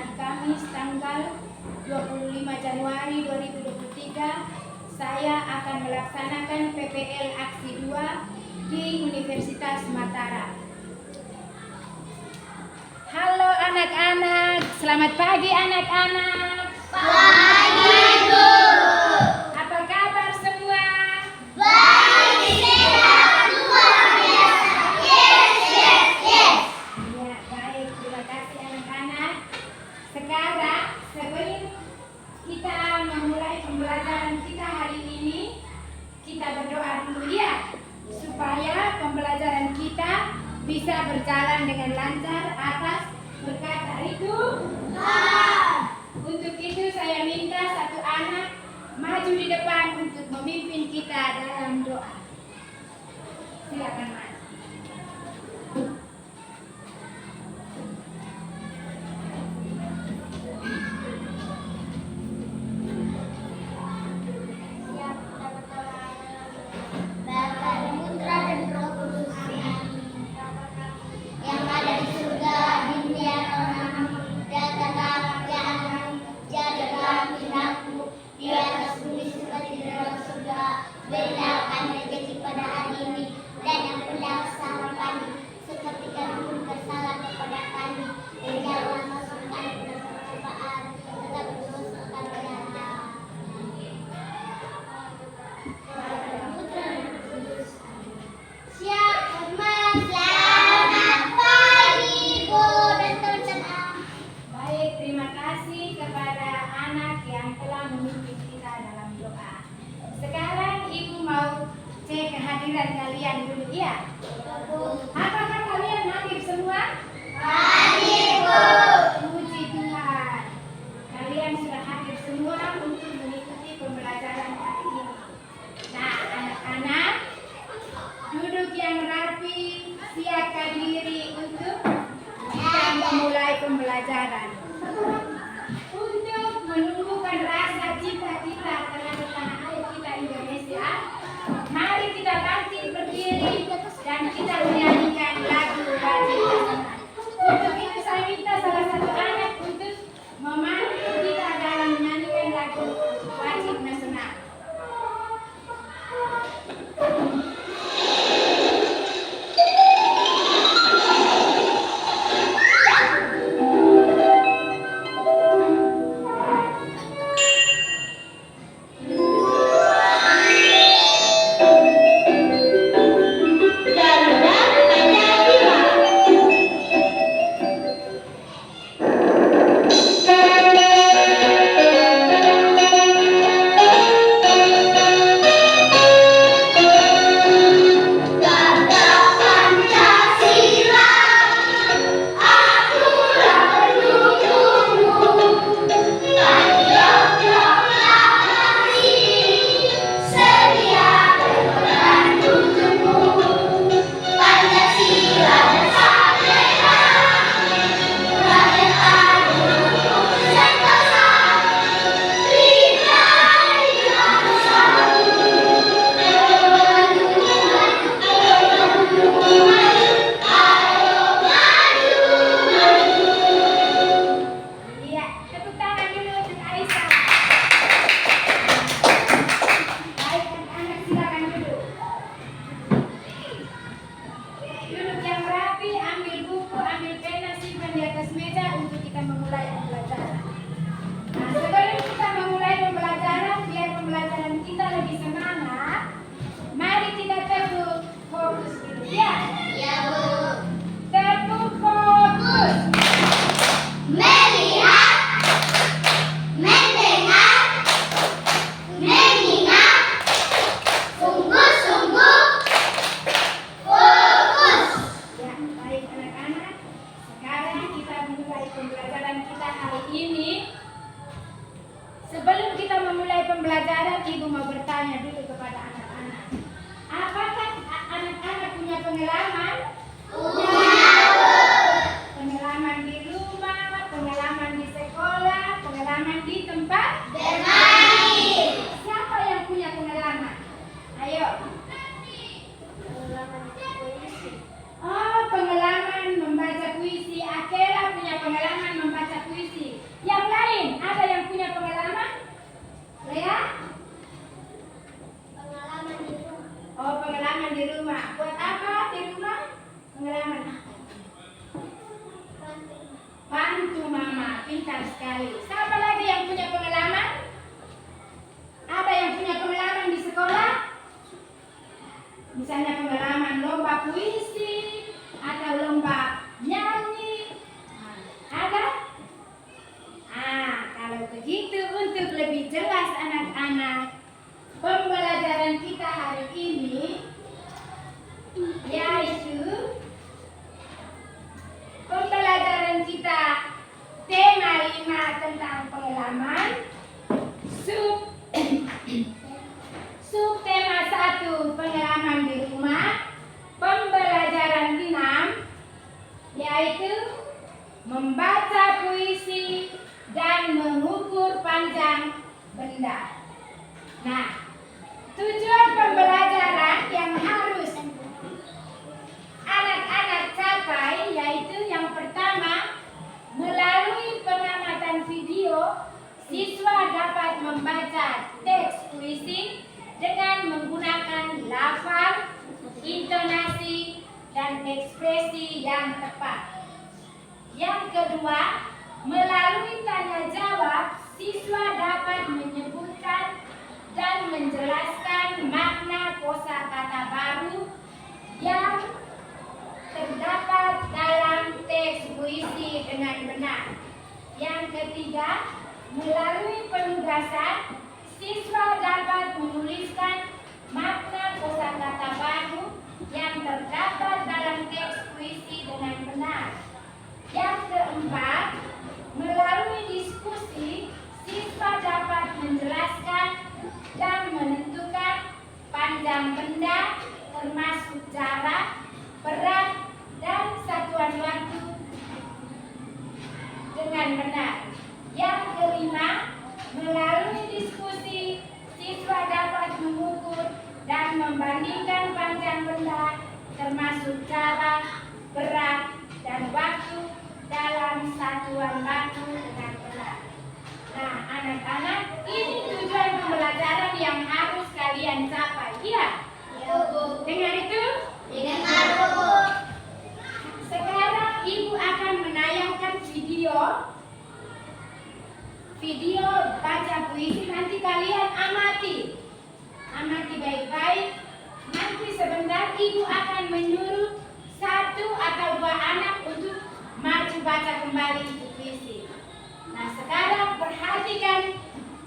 hari Kamis tanggal 25 Januari 2023 saya akan melaksanakan PPL Aksi 2 di Universitas Mataram. Halo anak-anak, selamat pagi anak-anak. Pagi, Bu. Apa kabar semua? Baik, sehat, luar biasa. Yes. Ya, baik, terima kasih anak-anak. Sekarang sebelum kita memulai pembelajaran kita hari ini, kita berdoa dulu ya, supaya pembelajaran kita bisa berjalan dengan lancar atas berkat dari Tuhan. Untuk itu saya minta satu anak maju di depan untuk memimpin kita dalam doa. Silakan maju. Bapa dan Putra dan Roh Kudus. Yang ada di surga, di dunia orang, datanglah kerajaan-Mu, jadilah kehendakmu di atas bumi seperti di dalam surga. Berilah kami rezeki pada hari ini, dan ampunilah kesalahan kami, seperti kami pun bersalah kepada kami. Dan janganlah masukkan kami ke dalam pencobaan, tetapi bebaskan kami dari jahat. Siap, Mas. Selamat pagi, Bu dan teman-teman. Baik, terima kasih kepada anak yang telah memimpin kita dalam doa. Sekarang Ibu mau cek kehadiran kalian dulu ya. Apakah kalian hadir semua? Hadir, Bu. Puji Tuhan. Kalian sudah hadir semua untuk mengikuti pembelajaran hari ini. Nah, anak-anak, duduk yang rapi, siapkan diri untuk kita memulai pembelajaran. Untuk menumbuhkan rasa cita-cita terhadap tanah air kita Indonesia, mari kita bangkit berdiri dan kita menyanyikan lagu wajib nasional. Untuk itu saya minta salah satu anak untuk memandu kita dalam menyanyikan lagu wajib nasional. Iya, tepuk tangan dulu untuk Aisyah. Baik, anak-anak silakan duduk. Duduk yang rapi, ambil buku, ambil pena, simpan di atas meja untuk kita memulai pembelajaran. Nah, sebelum kita memulai pembelajaran, biar pembelajaran kita lebih semangat, mari kita tepuk fokus dulu ya. Ya, Bu. Tepuk fokus. Melihat, mendengar, mengingat, sungguh-sungguh fokus. Ya, baik anak-anak. Sekarang kita mulai pembelajaran kita hari ini. Sebelum kita memulai pembelajaran, Ibu mau bertanya dulu kepada anak-anak. Apakah anak-anak punya pengalaman sekali. Siapa lagi yang punya pengalaman? Ada yang punya pengalaman di sekolah? Misalnya pengalaman lomba puisi atau lomba nyanyi. Ada? Kalau begitu untuk lebih jelas anak-anak, pembelajaran kita hari ini yaitu pembelajaran kita tema 5 tentang pengalaman, sub tema 1 pengalaman di rumah, pembelajaran 6 yaitu membaca puisi dan mengukur panjang benda. Nah, tujuan pembelajaran yang harus anak-anak capai yaitu yang pertama, melalui pengamatan video, siswa dapat membaca teks puisi dengan menggunakan lafal, intonasi, dan ekspresi yang tepat. Yang kedua, melalui tanya jawab, siswa dapat menyebutkan dan menjelaskan makna kosakata baru yang terdapat dalam teks puisi dengan benar. Yang ketiga, melalui penugasan, siswa dapat menuliskan makna kosakata baru yang terdapat dalam teks puisi dengan benar. Yang keempat, melalui diskusi, siswa dapat menjelaskan dan menentukan panjang benda termasuk jarak, berat, dan satuan waktu dengan benar. Yang kelima, melalui diskusi, siswa dapat mengukur dan membandingkan panjang benda termasuk jarak, berat, dan waktu dalam satuan waktu dengan benar. Nah, anak-anak, ini tujuan pembelajaran yang harus kalian capai. Iya? Ya, Bu. Dengar itu? Dengar, Bu. Sekarang Ibu akan menayangkan video baca puisi. Nanti kalian amati baik-baik. Nanti sebentar Ibu akan menyuruh 1 atau 2 anak untuk maju baca kembali itu puisi. Nah, sekarang perhatikan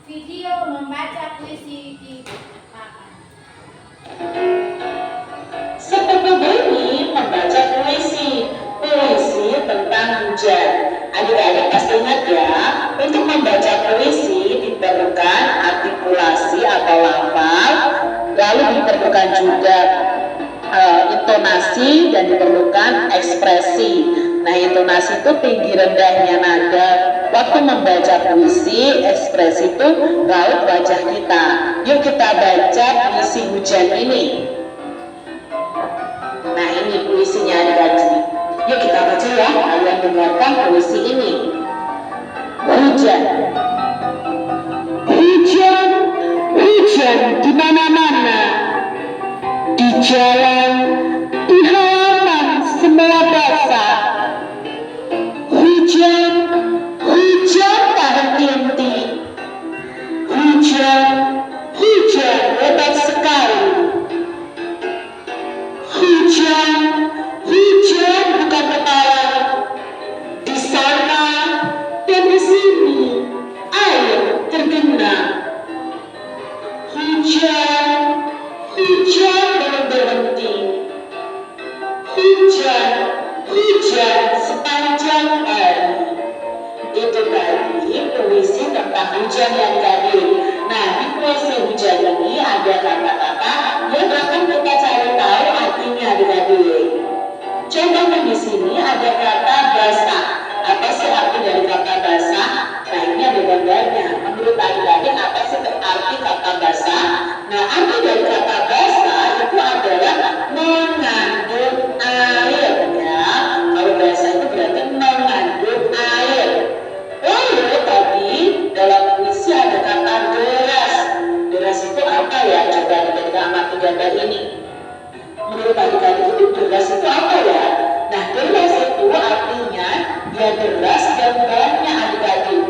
video membaca puisi di papan. Seperti bunyi membaca puisi tentang hujan. Adik-adik pasti ingat ya, untuk membaca puisi diperlukan artikulasi atau lafal, lalu diperlukan juga intonasi dan diperlukan ekspresi. Nah, intonasi itu tinggi rendahnya nada. Waktu membaca puisi, ekspresi itu raut wajah kita. Yuk kita baca puisi hujan ini. Nah, ini puisinya adik-adik. Yuk kita baca ya, kalian dengarkan puisi ini. Hujan. Hujan, hujan di mana-mana. Di jalan, di halaman semua basah. Hujan, hujan tak henti-henti. Hujan, hujan lebat sekali. Hujan, hujan bukan kepala. Di sana dan di sini air tergenang. Hujan, hujan belum berhenti. Hujan, hujan sepanjang hari. Itu tadi puisi tentang hujan yang tadi. Nah, di puisi hujan ini ada kata-kata yang akan kita cari tahu artinya adik-adik. Contohnya di sini ada kata basah. Apa sih arti dari kata basah? Nah, ini ada gambarnya. Menurut adik-adik apa sih arti kata basah? Nah, arti dari kata basah itu adalah mengandung air ya. Kalau basah itu berarti mengandung air. Lalu tadi dalam puisi ada kata deras. Deras itu apa ya? Coba kita amati gambar ini. Menurut adik-adik itu deras itu apa ya? Nah, deras itu artinya dia deras dan banyak adik-adik.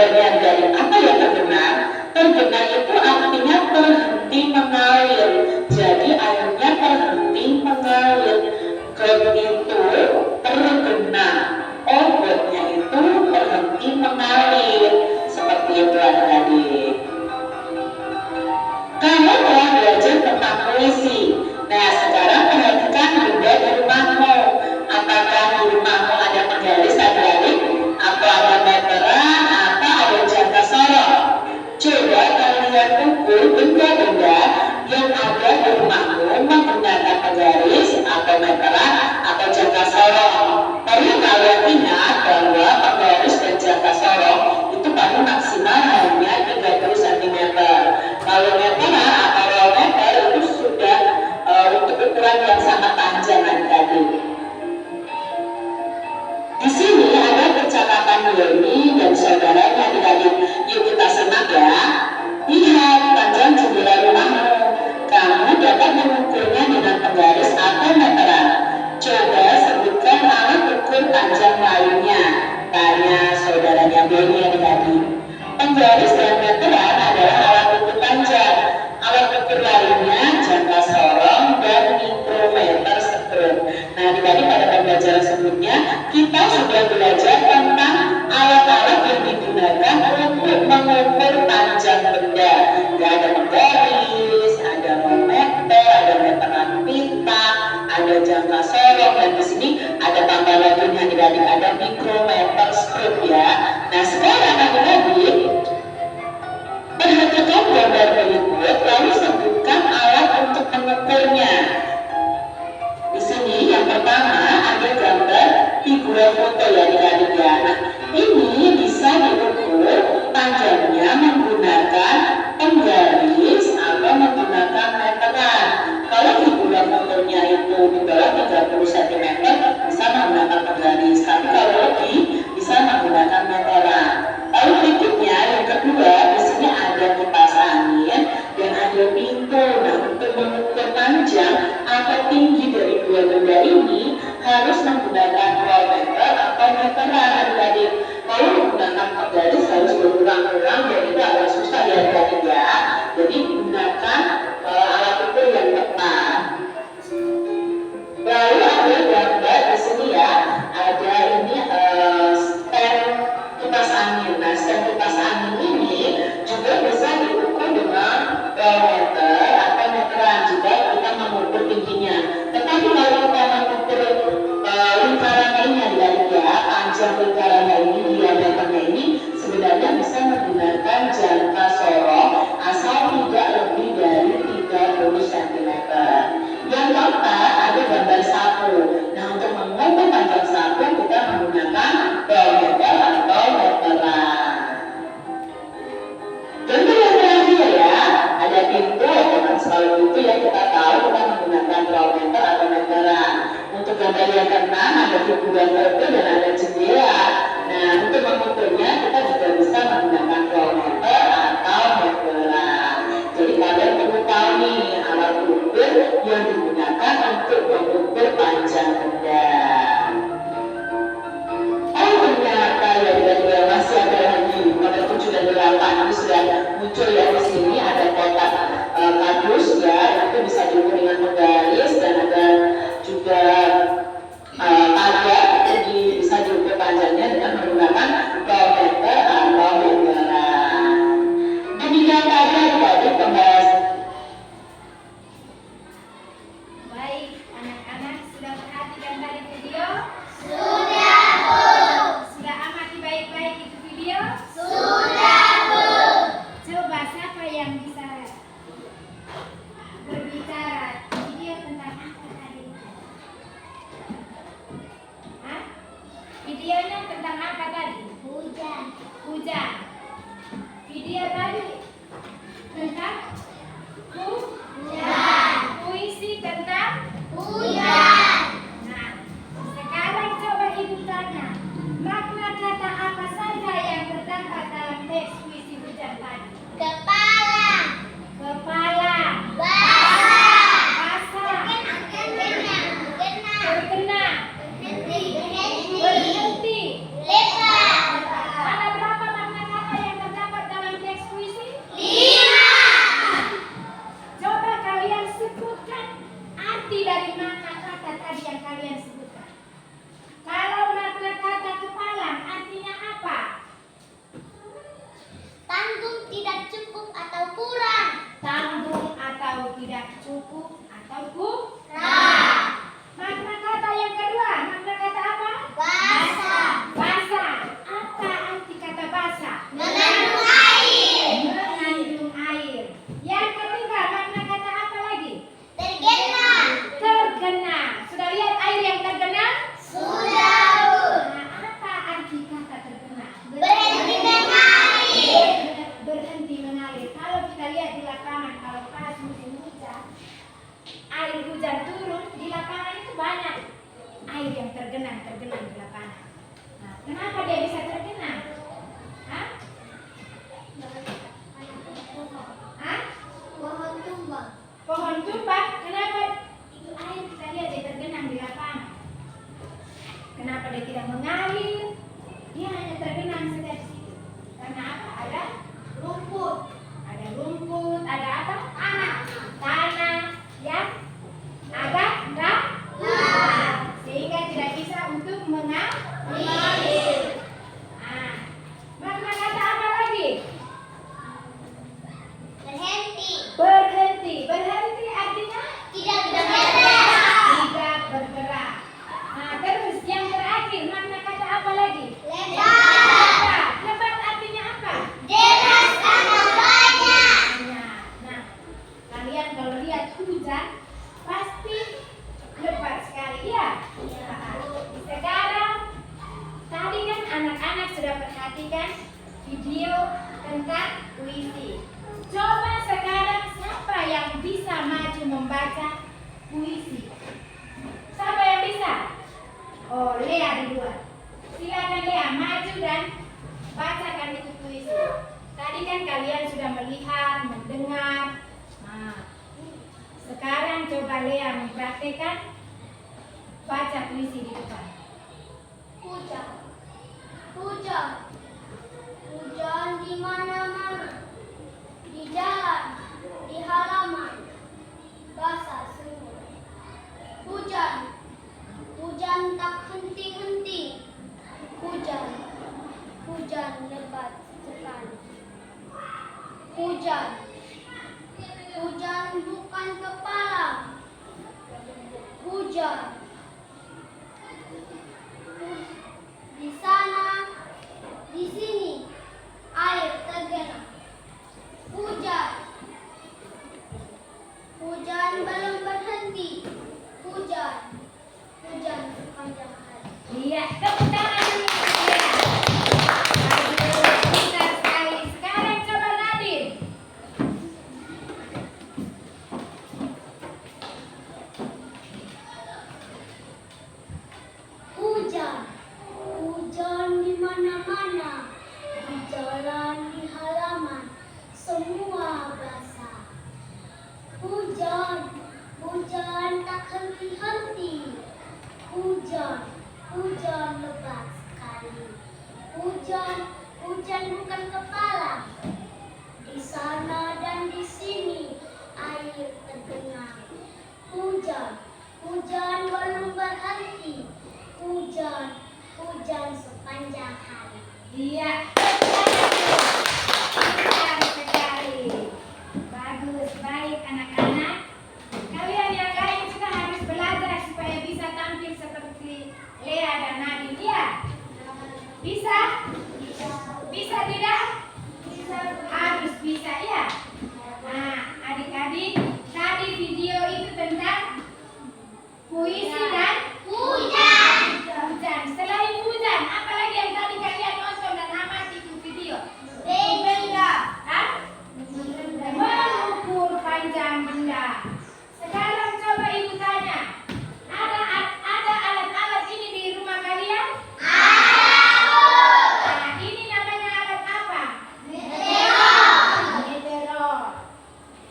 Sebenarnya dari apa yang tergenang? Tergenang itu artinya berhenti mengalir. Jadi airnya berhenti mengalir. Got itu tergenang. Gotnya itu berhenti mengalir. Seperti itu adik-adik. Kamu telah belajar tentang puisi. Nah, sekarang perhatikan benda di rumahmu. Apakah di rumahmu ada penggaris adik-adik? Atau ada meteran? Atau ada jangka sorong? Coba kalian ukur benda-benda yang ada di rumahmu menggunakan penggaris atau meteran atau jangka sorong. Perlu kalian ingat bahwa penggaris dan jangka sorong itu paling maksimal hanya 30 cm. Kalau meteran atau rollmeter itu sudah untuk ukuran yang sangat panjang adik-adik. Di sini ada percakapan Yeni dan saudaranya adik-adik. Yuk kita simak ya. Lihat panjang jendela rumahmu. Kamu dapat mengukurnya dengan penggaris atau meteran. Coba sebutkan alat ukur panjang lainnya. Tanya saudaranya Yeni adik-adik. Penggaris dan meteran adalah alat ukur panjang. Alat ukur lainnya jangka sorong dan mikrometer stroke. Nah, adik-adik pada pembelajaran sebelumnya kita sudah belajar tentang alat-alat yang digunakan untuk mengukur panjang benda. Ya, ada penggaris, ada meter, ada meteran pita, ada jangka sorong, dan di sini ada tambah lagi adik-adik ada mikrometer stroke ya. Nah, sekarang adik-adik perhatikan gambar berikut, lalu sebutkan alat untuk mengukurnya. Di sini yang pertama ada gambar figura foto ya adik-adik ya. Nah, ini bisa diukur panjangnya menggunakan penggaris atau menggunakan meteran. Kalau figura fotonya itu di bawah 30 cm bisa menggunakan penggaris, tapi kalau lebih bisa menggunakan meteran. Lalu berikutnya yang kedua, di sini ada kipas angin dan ada pintu. Nah, untuk mengukur panjang atau tinggi dari dua benda ini harus menggunakan rollmeter atau meteran adik-adik. Kalau menggunakan penggaris harus berulang-ulang dan itu agak susah ya adik-adik ya. Jadi gunakan alat ukur yang tepat. Lalu ada gambar di sini ya, ada ini stand kipas angin. Nah, stand kipas angin ini juga bisa diukur dengan rollmeter atau meteran jika kita mengukur tingginya. Tetapi kalau kita mengukur lingkarannya ini adik-adik ya, panjang lingkarannya ini, diameternya ini sebenarnya bisa menggunakan tidak cukup atau kurang. Makna kata yang kedua, makna kata apa? Basah. Basah. Apa arti kata basah? Mengandung air. Mengandung air. Yang ketiga, makna kata apa lagi? Tergena. Tergena. Sudah lihat air yang tergena? Sudah. Nah, apa arti kata tergena? Berhenti mengalir. Berhenti mengalir. Kalau kita lihat di lapangan, kalau pas musim hujan, air hujan turun di lapangan itu banyak air yang tergenang di lapangan. Nah, kenapa dia bisa tergenang? Hah? Hah? Pohon tumbang. Pohon tumbang. Kenapa itu air kita lihat dia tergenang di lapangan? Kenapa dia tidak mengalir? Dia hanya tergenang saja di situ. Karena apa? Ada rumput. Ada rumput, ada apa? Tanah yang agak dalam. Sehingga tidak bisa untuk mengalir. Nah, makna kata apa lagi? Berhenti. Berhenti. Berhenti artinya Tidak bergerak. tidak bergerak. Nah, terus yang terakhir makna kata apa lagi? Lebat. Lebat artinya apa? Deras karena banyak. Nah, kalian kalau lihat hujan pasti lebat sekali ya. Sekarang tadi kan anak-anak sudah perhatikan video tentang puisi. Coba sekarang siapa yang bisa maju membaca puisi? Siapa yang bisa? Oh, Lea duluan. Silakan Lea maju dan bacakan itu puisi. Tadi kan kalian sudah melihat, mendengar. Nah, sekarang coba Lea mempraktekkan baca puisi di depan. Hujan. Hujan. Hujan di mana-mana. Di jalan, di halaman. Basah semua. Hujan. Hujan tak henti-henti. Hujan. Hujan lebat sekali. Hujan. Hujan bukan kepala. Hujan. Di sana, di sini, air tergenang. Hujan. Hujan belum berhenti. Hujan. Hujan sepanjang hari. Iya, tepuk tangan dulu untuk Lea. Aduh, pintar sekali. Sekarang coba Nadine. Hujan. Hujan di mana-mana. Di jalan, di halaman. Semua basah. Hujan. Hujan tak henti-henti. Hujan. Hujan lebat sekali. Hujan. Hujan bukan kepala. Di sana dan di sini air tergenang. Hujan. Hujan belum berhenti. Hujan. Hujan sepanjang hari. Iya, tepuk tangan dulu. Pintar sekali. Bagus, baik anak-anak. Kalian yang lain juga harus belajar supaya bisa tampil seperti Lea dan Nadine. Ya? Bisa? Bisa tidak? Harus bisa ya. Nah, adik-adik, tadi video itu tentang puisi dan Hujan. hujan. Selain hujan, apa lagi yang tadi kalian nonton dan amati itu video? Benda. Hah? Mengukur panjang benda. Sekarang coba ibu tanya, ada alat-alat ini di rumah kalian? Nah, ini namanya alat apa? Meteor.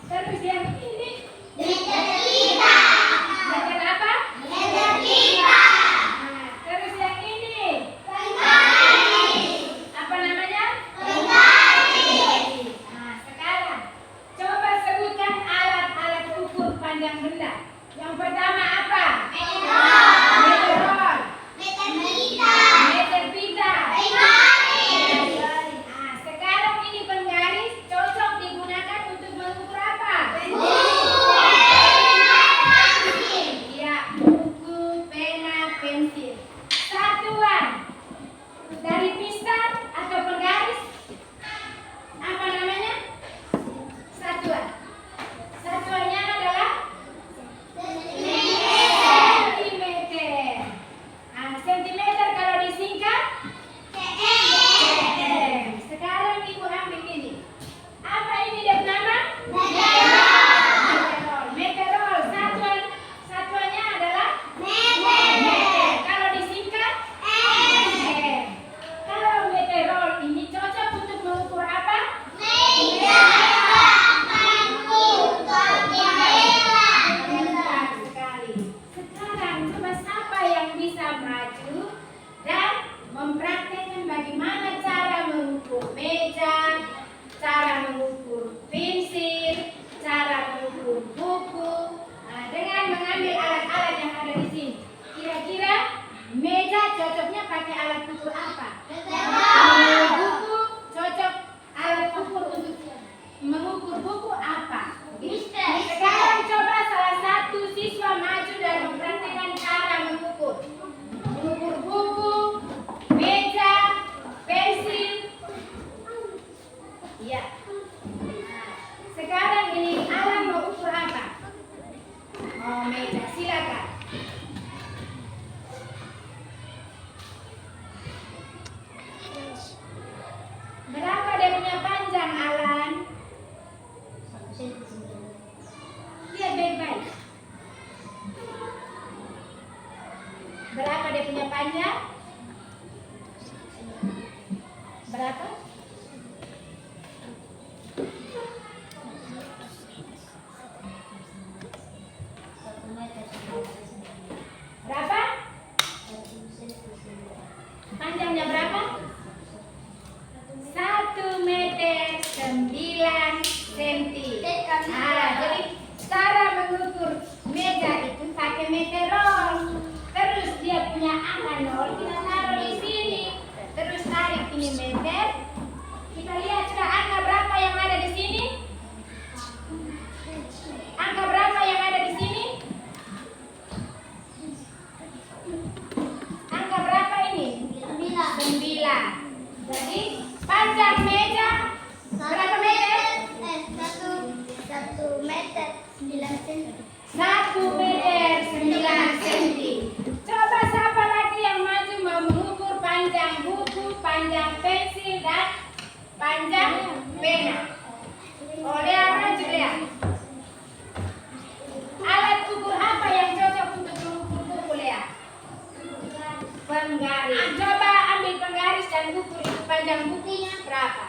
Terus yang ini? Benda kita. Meter apa? Benda mengukur apa? Betul. Buku cocok alat ukur untuk mengukur buku apa? Mister. Sekarang coba salah satu siswa maju dan mempraktikkan cara mengukur. Mengukur buku, meja, pensil. Iya. Nah, sekarang ini Alan mau ukur apa? Oh, meja. Silakan. Berapa dia punya panjang, Alan? Lihat baik-baik. Berapa dia punya panjang? Berapa? Berapa? Panjangnya berapa? 1 meter 9 senti. Nah, jadi cara mengukur meja itu pakai meteron. Terus dia punya angka 0, kita taruh di sini. Terus tarik ini meter. Kita lihat sudah angka berapa yang ada di sini? Angka berapa yang ada di sini? Angka berapa ini? 9. Jadi panjang meja berapa meter? 1 meter 9 cm. 1 meter 9 cm. Coba siapa lagi yang maju mau mengukur panjang buku, panjang pensil, dan panjang pena? Oh, Lea maju, Lea. Alat ukur apa yang cocok untuk mengukur buku, Lea? Penggaris. Coba ambil penggaris dan ukur itu panjang bukunya berapa?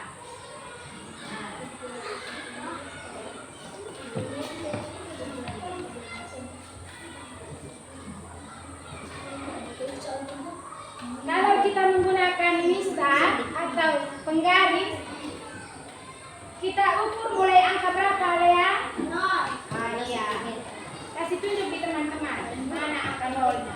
Kalau kita menggunakan mistar atau penggaris, kita ukur mulai angka berapa, Lea? 0. Iya. Kasih tunjuk di teman-teman mana angka 0-nya.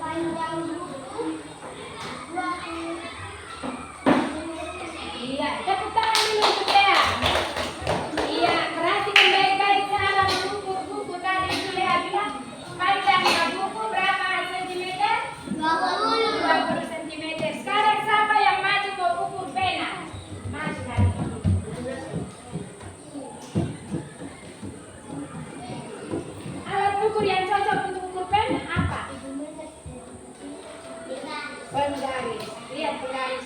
Panjang buku 20. Iya, tepuk tangan dulu untuk Lea. Iya, perhatikan baik-baik cara mengukur buku tadi itu Lea bilang panjangnya buku berapa sentimeter? 20 sentimeter. Sekarang siapa yang maju mau ukur pena? Maju hari ini. Alat ukur yang cocok untuk ukur pena apa? Penggaris. Lihat penggaris.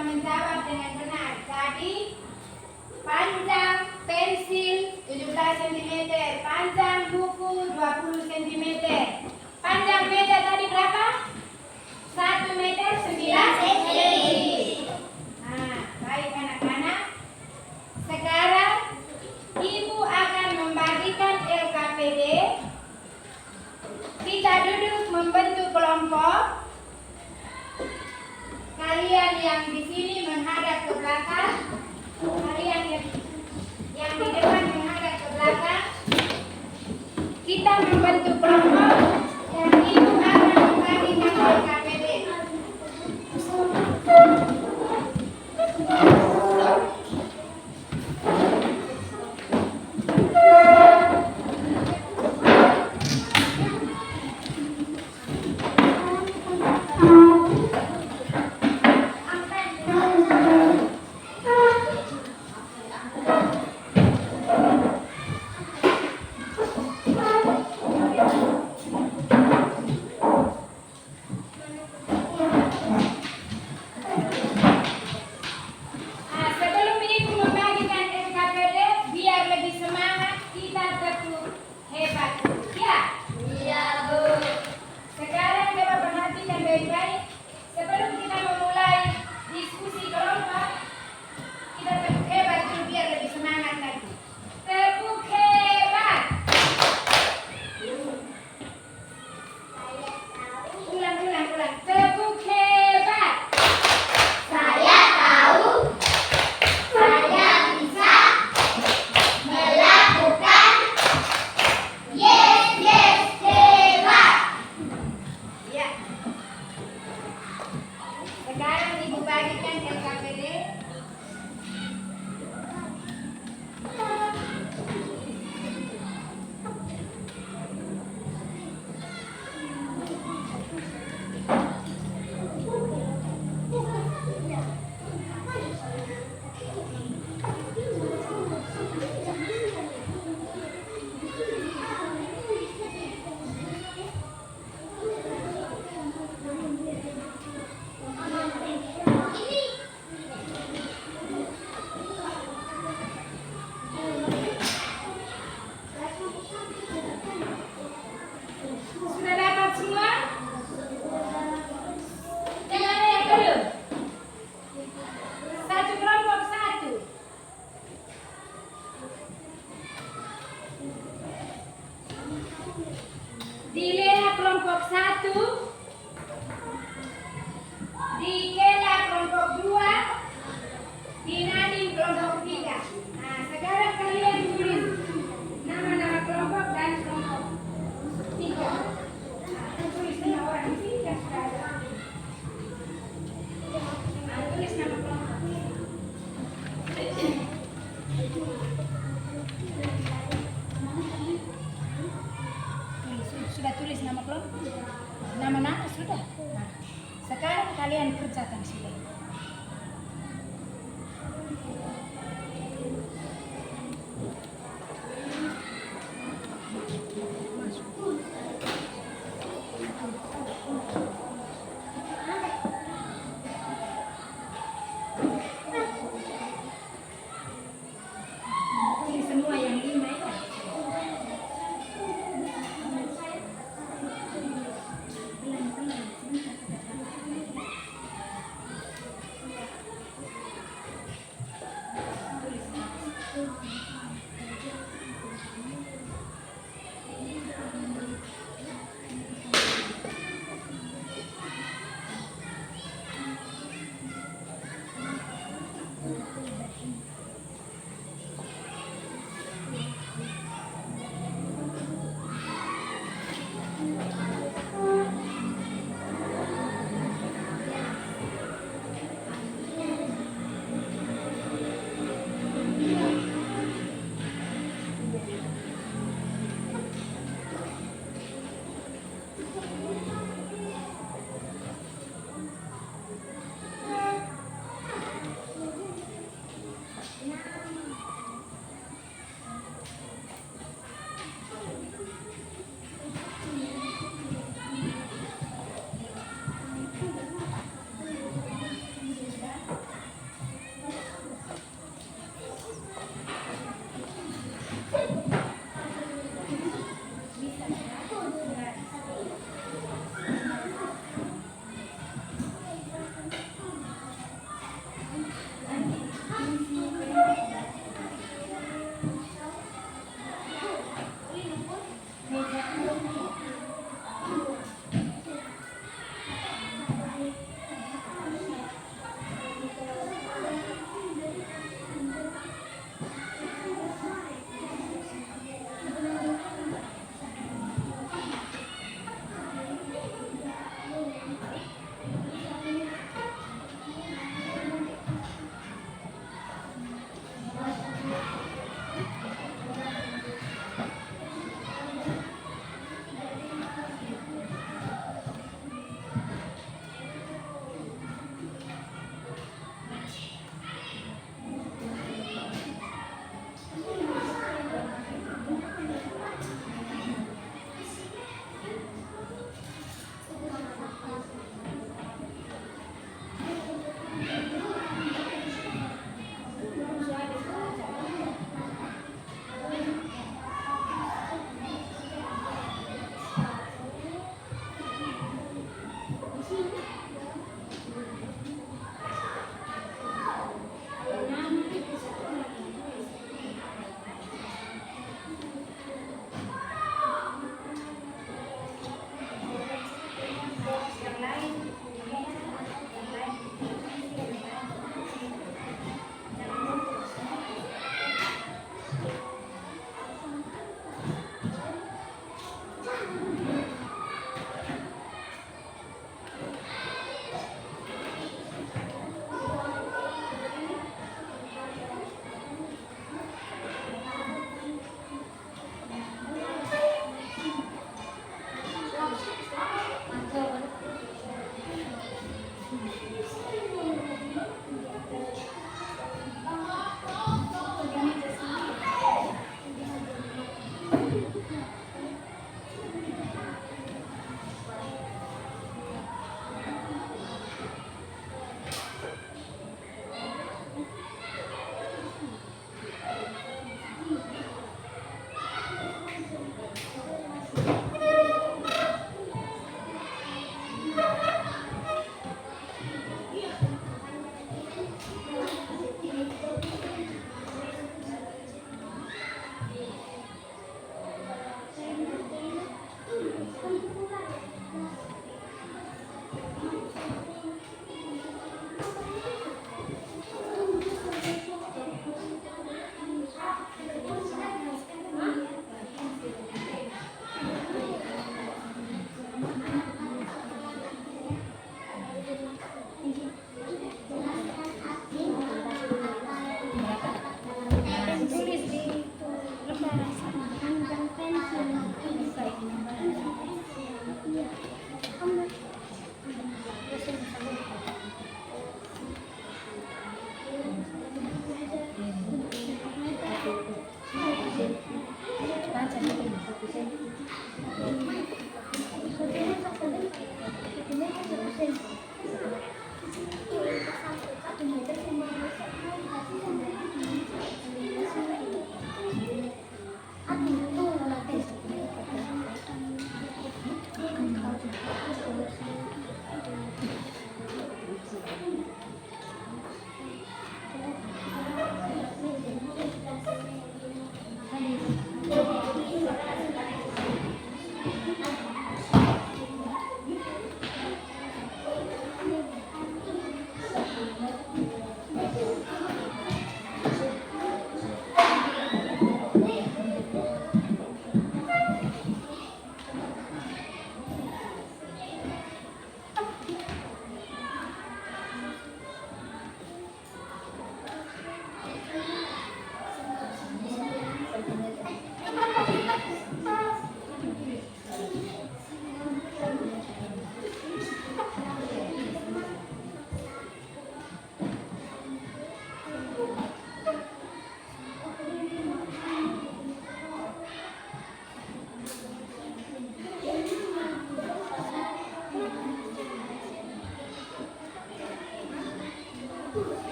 menjawab dengan benar. Jadi panjang pensil 17 cm, panjang buku 20 cm. Panjang meja tadi berapa? 1 meter 9 cm. Nah, baik anak-anak. Sekarang Ibu akan membagikan LKPD. Kita duduk membentuk kelompok. Kalian yang di sini menghadap ke belakang, kalian yang di depan menghadap ke belakang. Kita membentuk kelompok dan Ibu akan membagikan LKPD. Dilea kelompok 1, di Kela kelompok 2, di Nadim kelompok 3. Nah, sekarang kalian tulis nama-nama kelompok dan kelompok 3. Nah, tulis nama orang di sini yang sudah ada. Nah, tulis nama kelompok. Sudah tulis nama kelompok? Nama-nama sudah. Nah, sekarang kalian kerjakan sudah. Tulis semua yang 5 ya.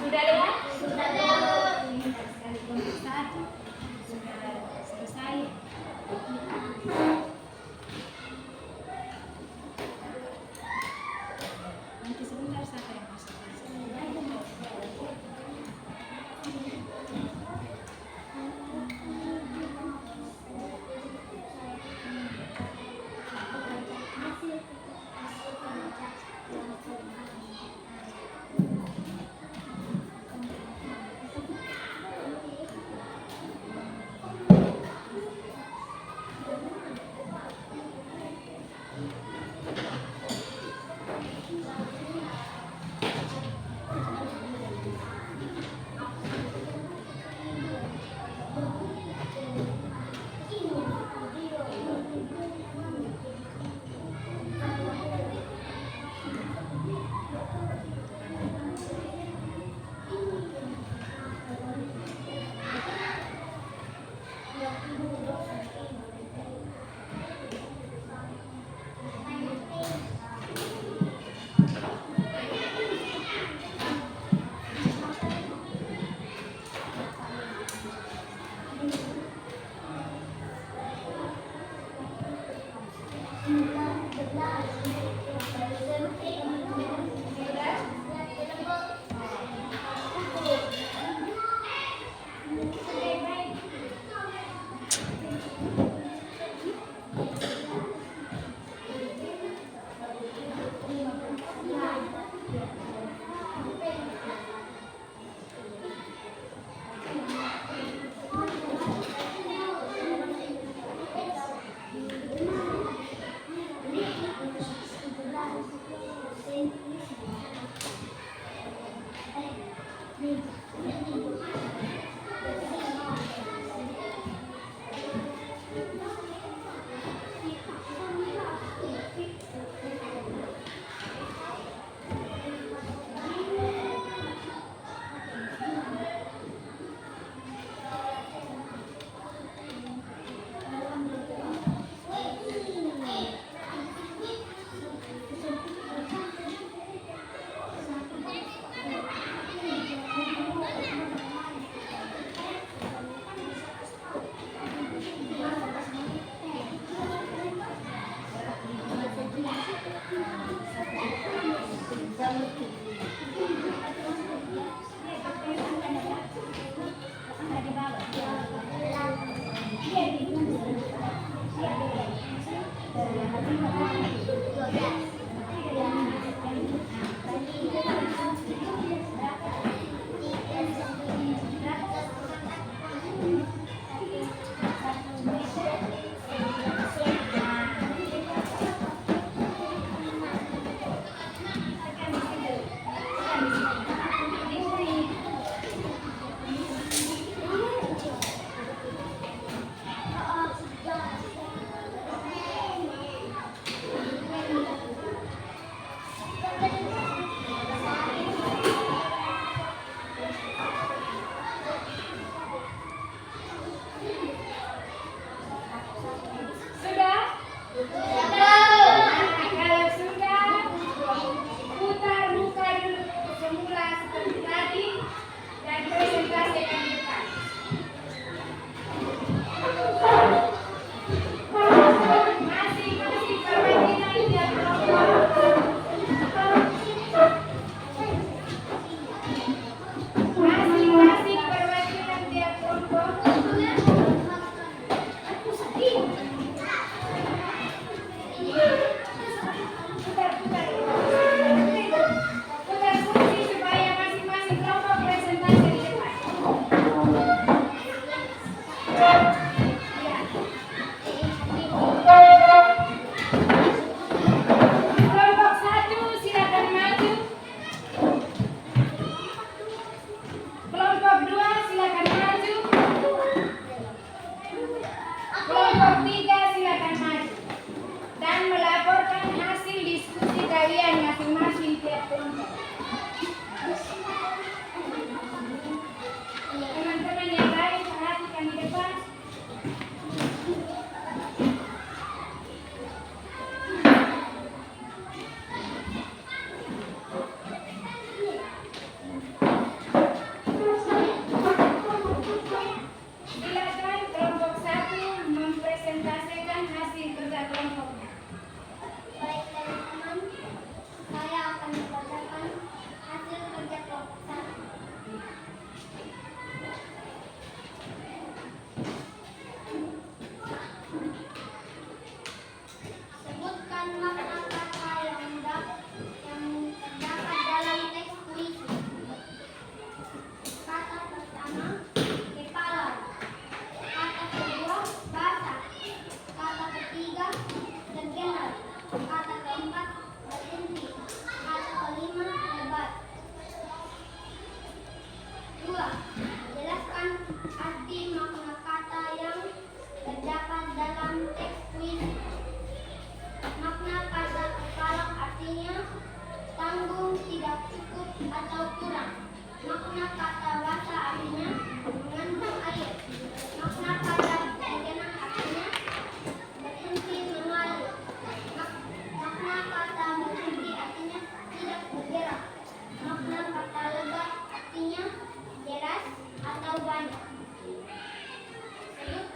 Sudah lihat? Sudah. Pintar sekali kelompok 1. Sudah selesai. Nanti sebentar siapa yang masuk.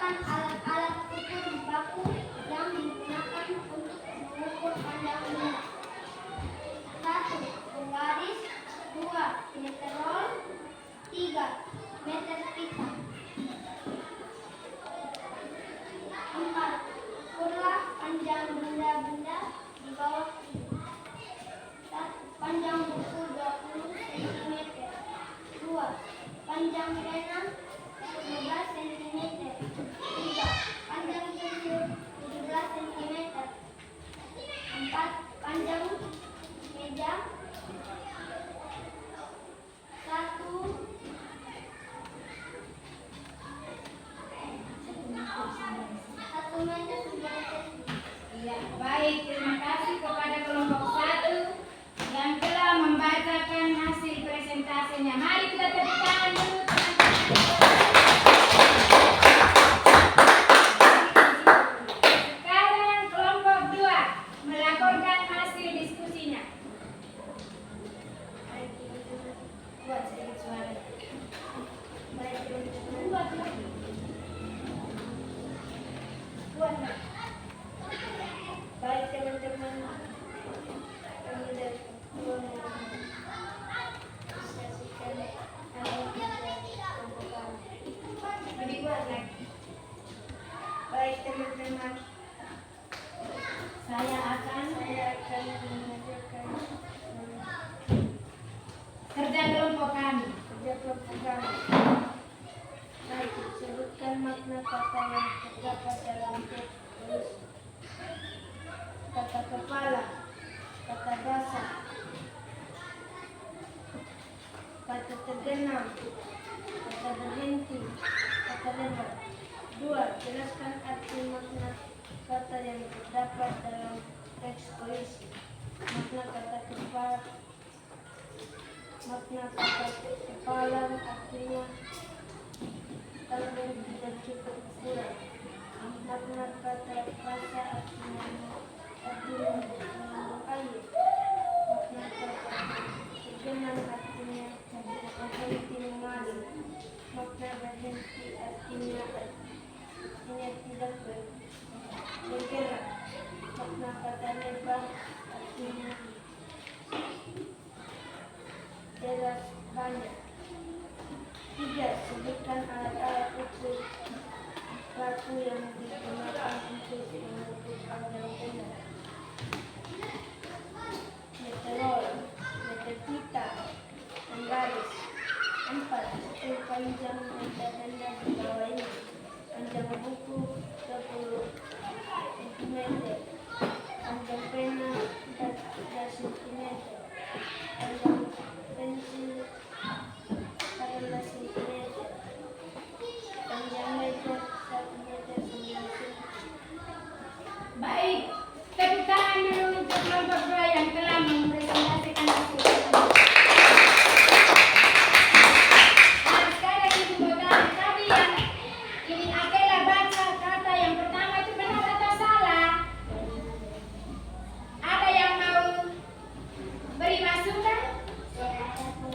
Siapkan alat-alat ukur baku yang digunakan untuk mengukur panjang benda. 1. Penggaris. 2. Meteron. 3. Meter pita. 4. Ukurlah panjang benda-benda di bawah ini. 1. Panjang buku 20 cm. 2. Panjang pena 15 cm. 3. Panjang pensil 17 cm. 4. Panjang meja 1 meter 9 cm. Ya, baik. Terima kasih kepada kelompok 1 yang telah membacakan hasil presentasinya. Mari kita tepuk tangan dulu, Sekarang kelompok 2 melaporkan hasil diskusinya. Buat sedikit suara. Baik teman-teman, kami dari menyaksikan Lebih kuat lagi. Baik teman-teman, Saya akan mengajarkan kerja kelompok kami. kerja kelompok kami. Baik, sebutkan makna kata yang terdapat dalam tulis. Kata kepala, kata basah, kata tergenang, kata berhenti, kata lewat. 2. Jelaskan arti makna kata yang terdapat dalam teks puisi. Makna kata kepala, artinya terbentuk dan cukup ukuran. Makna kata basah artinya mengandung air. Makna kata tergenang artinya berhenti mengalir. Makna berhenti artinya tidak bergerak. Makna kata lebar artinya jelas banyak. 3. Sebutkan alat-alat ukur baku yang digunakan untuk mengukur panjang benda. Meteron, meter pita, penggaris. 4. Ukur panjang benda-benda di bawah ini. Panjang buku 20 cm. Panjang pena 14 cm. Panjang pensil 14 cm. Panjang meja 1 meter 9 cm. Baik, tepuk tangan dulu untuk kelompok 2 yang telah mempresentasikan hasil tersebut. Nah, sekarang ibu bertanya tadi yang ini Akela baca kata yang pertama itu benar atau salah? Ada yang mau beri masukan?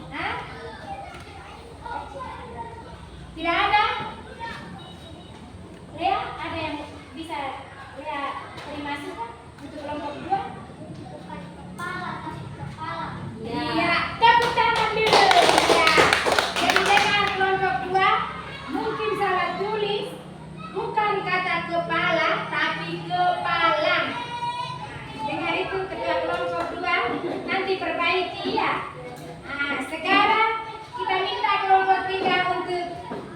Hah? Tidak ada? Lea, ada yang bisa Lea beri masukan untuk kelompok 2? Bukan kepala, tapi kepala. Iya, tepuk tangan dulu. Ya. Jadi dengan kelompok 2 mungkin salah tulis, bukan kata kepala tapi kepala. Dengan itu ketua kelompok 2 nanti perbaiki ya. Nah, sekarang kita minta kelompok 3 untuk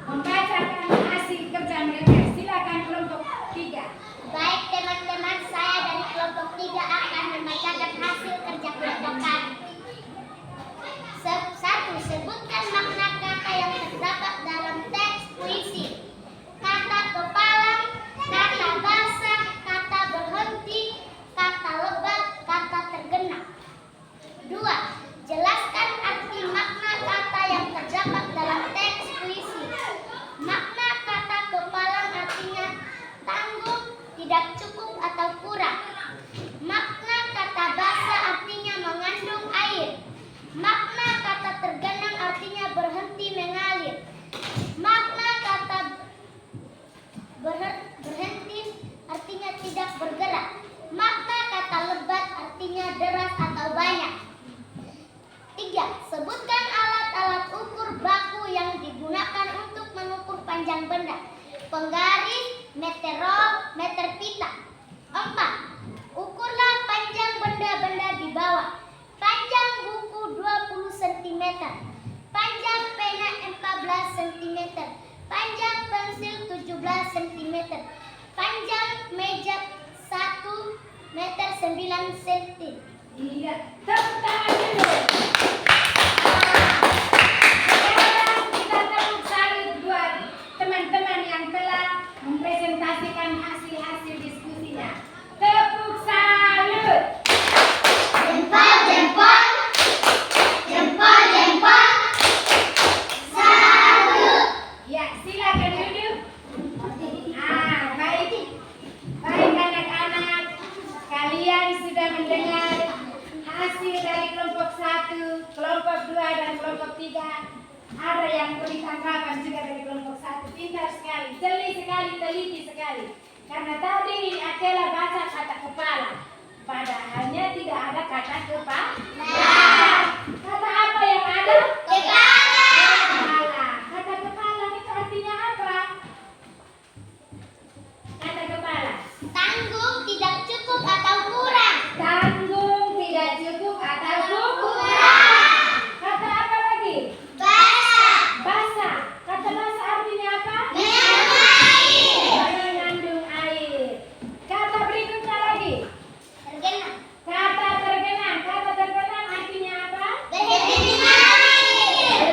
membacakan hasil kerja mereka. Silakan kelompok 3. Baik teman-teman, saya dari kelompok 3 akan berhenti artinya tidak bergerak. Makna kata lebat artinya deras atau banyak. 3. Sebutkan alat-alat ukur baku yang digunakan untuk mengukur panjang benda. Penggaris, meter roll, meter pita. 4. Ukurlah panjang benda-benda di bawah. Panjang buku 20 cm. Panjang pena 14 cm. Panjang pensil 17 cm. Panjang meja 1 meter 9 cm. Iya, tepuk tangan dulu. Sekarang kita tepuk salut buat teman-teman yang telah mempresentasikan hasil-hasil diskusinya. Tepuk salut. Jempol, jempol. Jempol, jempol. Salut. Ya, silakan duduk. Baik. Baik anak-anak, kalian sudah mendengar hasil dari kelompok 1, kelompok 2 dan kelompok 3. Ada yang beri tanggapan juga dari kelompok 1. Pintar sekali, jeli sekali, teliti sekali. Karena tadi Acela baca kata kepala, padahalnya tidak ada kata kepala. Kata apa yang ada? Kepala. Kata kepala itu artinya apa? Kata kepala. Tanggung, tidak cukup atau kurang. Tanggung, tidak cukup atau kurang. Kata apa lagi? Basah. Basah. Kata basah artinya apa? Mengandung air. Kata berikutnya lagi. Tergenang. Kata tergenang. Kata tergenang artinya apa? Berhenti mengalir.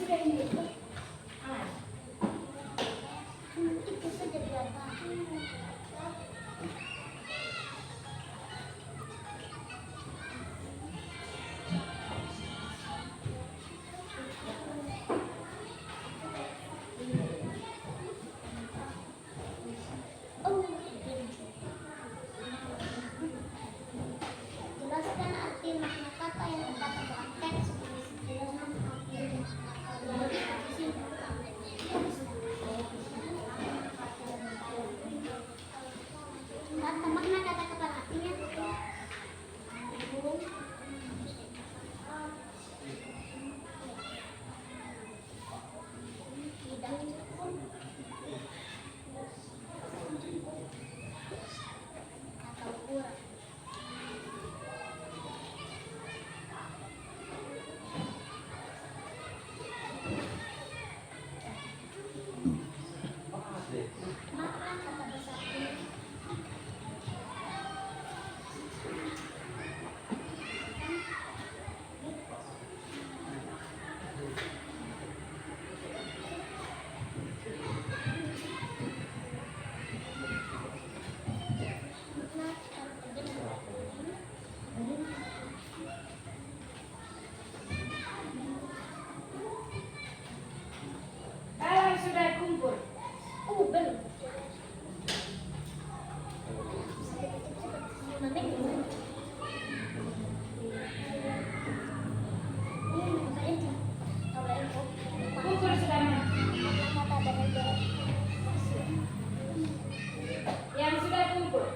sudah ini. Ah. Itu saja berapa? Oh, jelaskan arti makna kata yang terdapat dalam teks. Jelaskan arti kata makna kata kata artinya. Tidak cukup atau kurang. Makna kata besar ini. Makna kata besar ini. Kalau sudah kumpul. Oh, belum. Namanya Kumpul sudah mana? Yang sudah kumpul.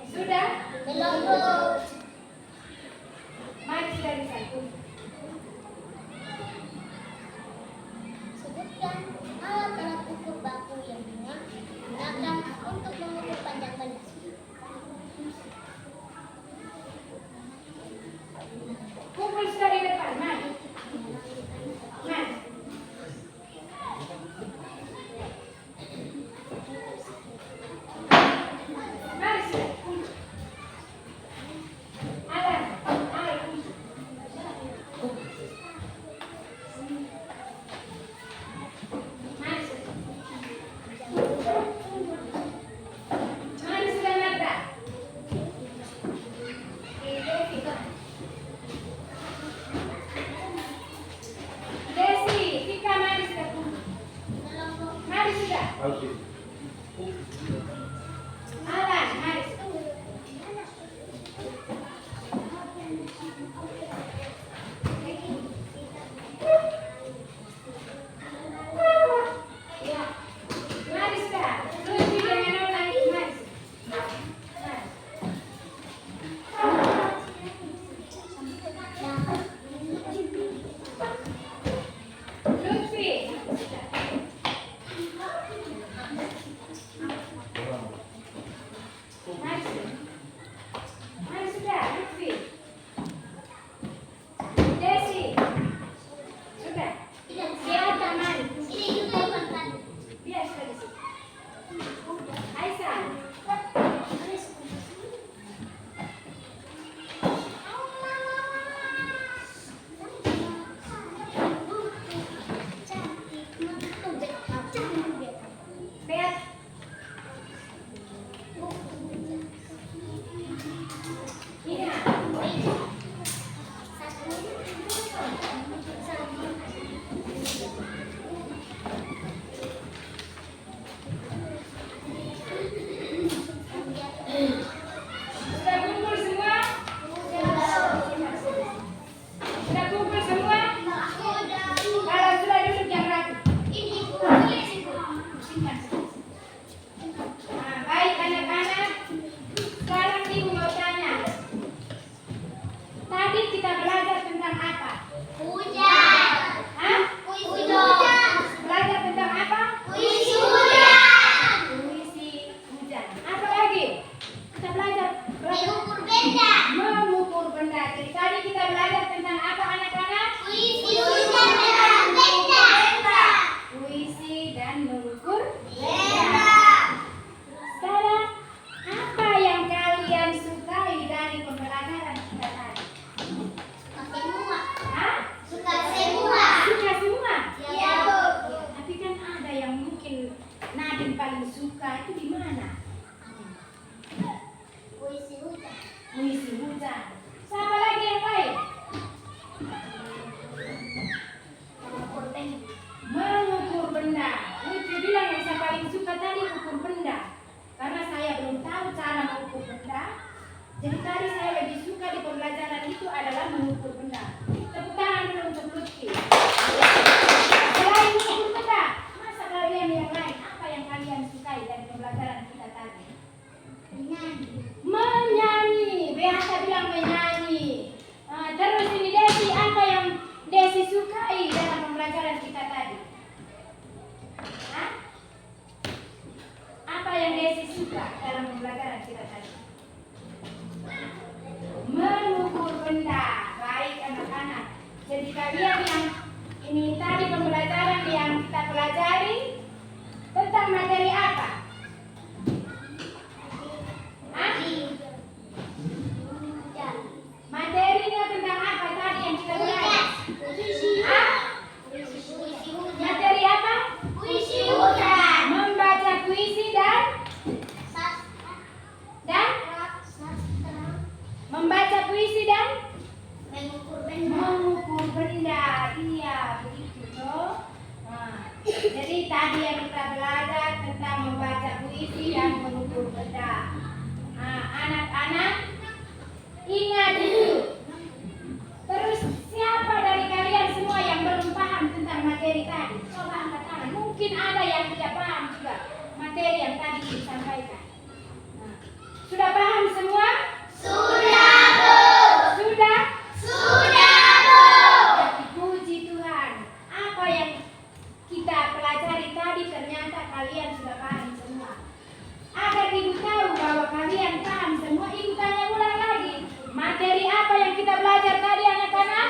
Sudah? Mari sudah disatu. Sebutkan alat-alat ukur baku yang digunakan untuk mengukur panjang benda. Kumpul sudah di depan. Mari. Mari. Mari sudah. Kumpul. Jadi tadi saya lebih suka di pembelajaran itu adalah mengukur benda. Tepuk tangan dulu untuk Lutfi. Selain mengukur benda, masa kalian yang lain, apa yang kalian sukai dari pembelajaran kita tadi? Menyanyi. Biasa bilang menyanyi. Terus ini Desi, apa yang Desi sukai dalam pembelajaran kita tadi? Hah? Apa yang Desi suka dalam pembelajaran kita tadi? Mengukur benda. Baik anak-anak. Jadi kalian yang ini tadi pembelajaran yang kita pelajari tentang materi apa? Hah? Materinya tentang apa tadi yang kita belajar? Hah? Materi apa? Puisi hujan. Membaca puisi dan membaca puisi dan mengukur benda. Iya, begitu toh. Jadi tadi yang kita belajar tentang membaca puisi dan mengukur benda. Anak-anak ingat itu. Terus siapa dari kalian semua yang belum paham tentang materi tadi? Coba angkat tangan. Mungkin ada yang tidak paham juga materi yang tadi disampaikan. Sudah paham semua? Sudah, Bu. Sudah? Sudah, Bu. Tapi puji Tuhan, apa yang kita pelajari tadi ternyata kalian sudah paham semua. Agar ibu tahu bahwa kalian paham semua, ibu tanya ulang lagi. Materi apa yang kita belajar tadi anak-anak?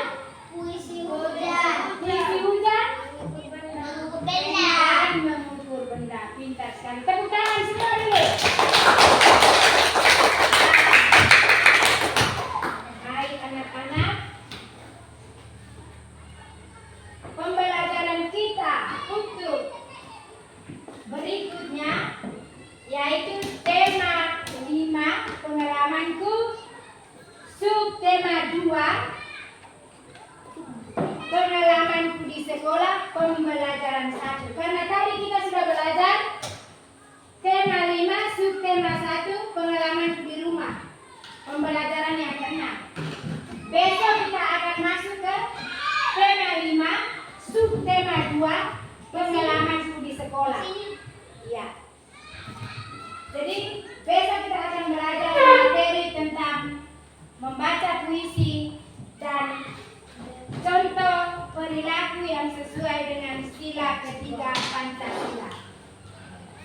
Puisi hujan. Puisi hujan? Mengukur benda. Dan mengukur benda. Pintar sekali. Tepuk tangan semua dulu. Baik anak-anak. Pembelajaran kita untuk berikutnya yaitu tema 5 pengalamanku, subtema 2 pengalamanku di sekolah, pembelajaran 1. Karena tadi kita sudah belajar tema 5, subtema 1 pengalamanku di rumah, pembelajaran yang ke-6. Besok kita akan masuk ke tema 5, subtema 2 pengalamanku di sekolah. Iya. Jadi besok kita akan belajar materi tentang membaca puisi dan contoh perilaku yang sesuai dengan sila ketiga Pancasila.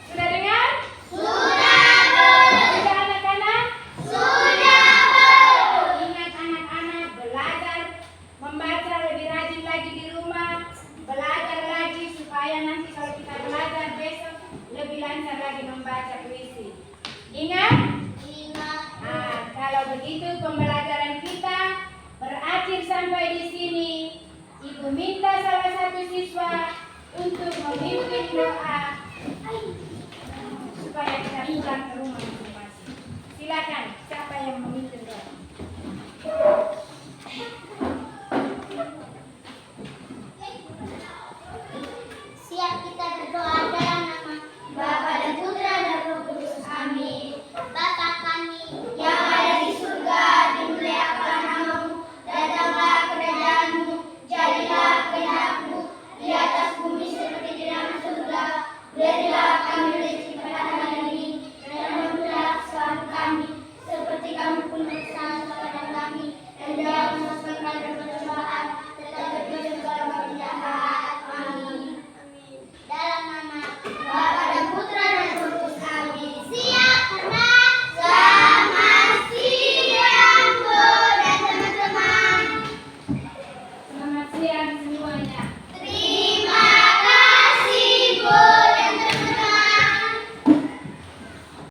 Sudah dengar? Sudah, Bu. Sudah anak-anak? Sudah, Bu. Ingat anak-anak, belajar membaca lebih rajin lagi di rumah. Belajar lagi supaya nanti kalau kita belajar besok lebih lancar lagi membaca puisi. Ingat? Kalau begitu pembelajaran kita berakhir sampai di sini. Ibu minta salah satu siswa untuk memimpin doa supaya kita pulang ke rumah masing-masing. Silakan, siapa yang memimpin doa? Siap kita berdoa dalam nama Bapa dan Putra dan Roh Kudus. Amin. Bapa kami yang ada di surga, dimuliakan namamu, datanglah kerajaan-Mu, jadilah kehendak-Mu di atas bumi seperti di dalam surga. Berilah kami rezeki pada hari ini, dan ampunilah kesalahan kami, seperti Kami pun bersalah kepada kami, dan jangan masukkan kami dalam pencobaan, tetapi beri segala macam jahat. Amin. Dalam nama Bapa dan Putra dan Roh Kudus. Amin. Siap, anak. Selamat siang, Bu dan teman-teman. Selamat siang semuanya. Terima